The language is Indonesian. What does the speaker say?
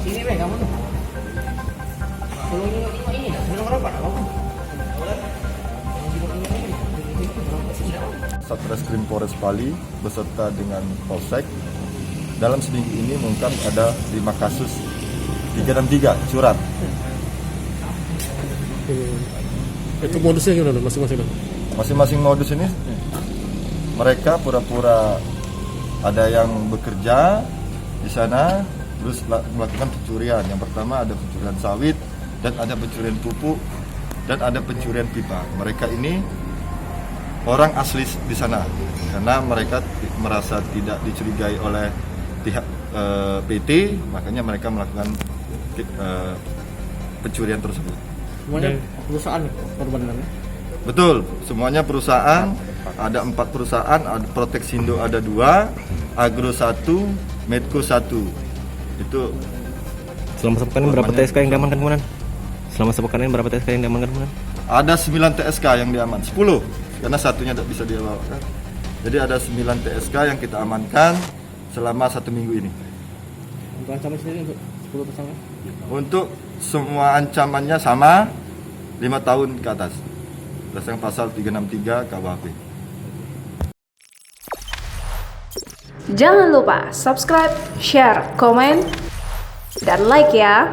Sini be kamu tuh. Kalau ini belum berapa? Satreskrim Polres Bali beserta dengan Polsek dalam seminggu ini mengungkap ada 5 kasus 363 curat. Itu modusnya gimana masing-masing? Masing-masing modus ini mereka pura-pura ada yang bekerja di sana terus melakukan pencurian. Yang pertama ada pencurian sawit dan ada pencurian pupuk dan ada pencurian pipa. Mereka ini orang asli di sana karena mereka merasa tidak dicurigai oleh pihak PT, makanya mereka melakukan pencurian tersebut. Semuanya perusahaan korbanannya. Betul, semuanya perusahaan, ada 4 perusahaan, ada Proteksindo ada 2, Agro 1, Medco 1. Itu selama sepekan ini berapa TSK yang diamankan kemudian? Selama sepekan ini berapa TSK yang diamankan kemudian? ada 9 TSK yang diaman, 10 karena satunya tidak bisa dibawakan. Jadi ada 9 TSK yang kita amankan selama 1 minggu ini. Untuk ancaman sendiri untuk 10 tersangka? Untuk semua ancamannya sama 5 tahun ke atas. Berdasarkan pasal 363 KUHP. Jangan lupa subscribe, share, komen, dan like ya.